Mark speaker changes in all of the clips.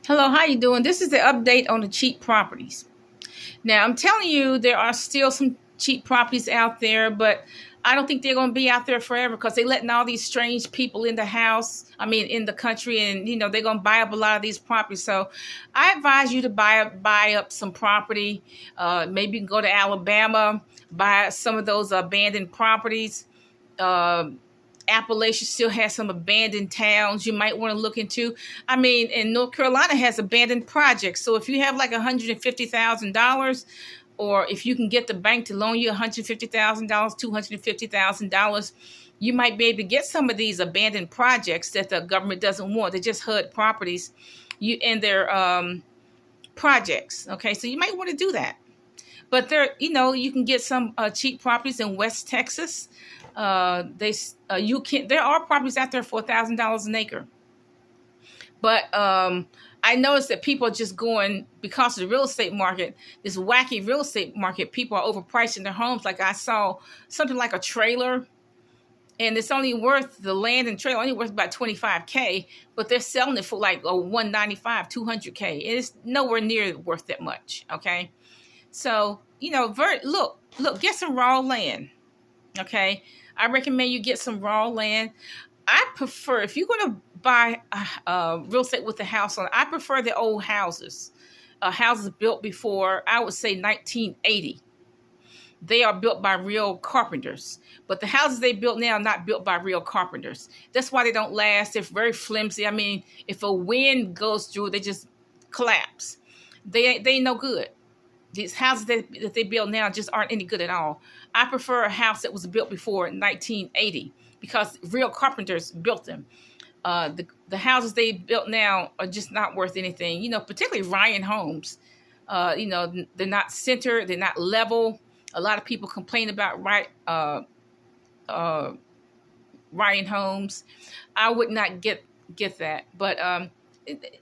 Speaker 1: Hello, how you doing? This is the update on the cheap properties. Now, I'm telling you, there are still some cheap properties out there, but I don't think they're going to be out there forever because they're letting all these strange people in the house. I mean, in the country, and they're going to buy up a lot of these properties. So, I advise you to buy up some property. Maybe you can go to Alabama, buy some of those abandoned properties. Uh, Appalachia still has some abandoned towns you might want to look into. I mean, and North Carolina has abandoned projects. So if you have like $150,000, or if you can get the bank to loan you $150,000, $250,000, you might be able to get some of these abandoned projects that the government doesn't want. They just HUD properties in their projects. Okay, so you might want to do that. But you can get some cheap properties in West Texas. There are properties out there for $1,000 an acre. But I noticed that people are just going, because of the real estate market, this wacky real estate market, people are overpricing their homes. Like I saw something like a trailer, and it's only worth, the land and trailer only worth about $25K, but they're selling it for like $195, $200K. It's nowhere near worth that much. Okay. So, look, get some raw land. Okay. I recommend you get some raw land. I prefer, if you're going to buy real estate with a house on it, I prefer the old houses. Houses built before, I would say 1980. They are built by real carpenters. But the houses they built now are not built by real carpenters. That's why they don't last. They're very flimsy. I mean, if a wind goes through, they just collapse. They ain't no good. These houses that they build now just aren't any good at all. I prefer a house that was built before 1980 because real carpenters built them. The houses they built now are just not worth anything. Particularly Ryan homes. They're not centered. They're not level. A lot of people complain about Ryan homes. I would not get that. But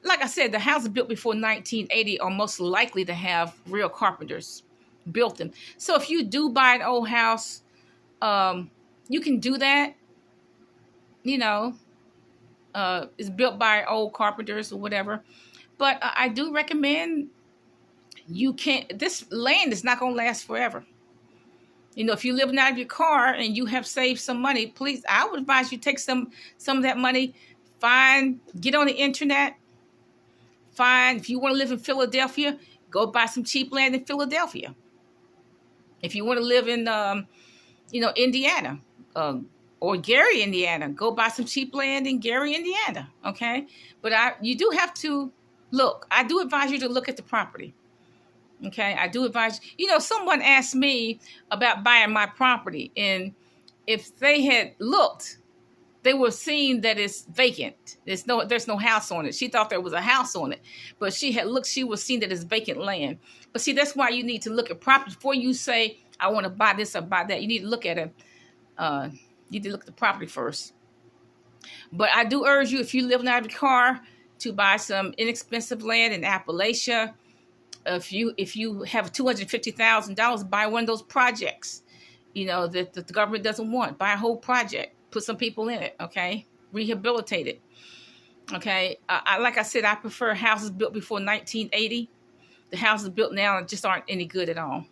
Speaker 1: like I said, the houses built before 1980 are most likely to have real carpenters built them. So if you do buy an old house, you can do that. It's built by old carpenters or whatever. But I do recommend this land is not going to last forever. If you're living out of your car and you have saved some money, please, I would advise you take some of that money. Get on the internet. If you want to live in Philadelphia, go buy some cheap land in Philadelphia. If you want to live in, Indiana, or Gary, Indiana, go buy some cheap land in Gary, Indiana. Okay. But you do have to look. I do advise you to look at the property. Okay. I do advise, someone asked me about buying my property, and if they had looked, they were seeing that it's vacant. There's no house on it. She thought there was a house on it, but she was seeing that it's vacant land. But see, that's why you need to look at property before you say, I want to buy this or buy that. You need to look at it. You need to look at the property first. But I do urge you, if you live out of your car, to buy some inexpensive land in Appalachia. If you have $250,000, buy one of those projects, that the government doesn't want. Buy a whole project. Put some people in it, okay? Rehabilitate it, okay? Like I said, I prefer houses built before 1980. The houses built now just aren't any good at all.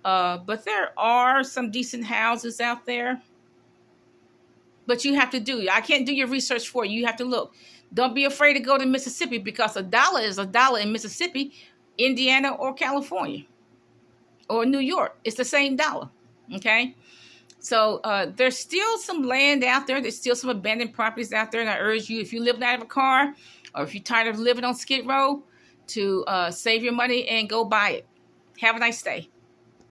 Speaker 1: But there are some decent houses out there. But you have to I can't do your research for you. You have to look. Don't be afraid to go to Mississippi, because a dollar is a dollar in Mississippi, Indiana, or California, or New York. It's the same dollar, okay? So there's still some land out there. There's still some abandoned properties out there. And I urge you, if you live out of a car, or if you're tired of living on Skid Row, to save your money and go buy it. Have a nice day.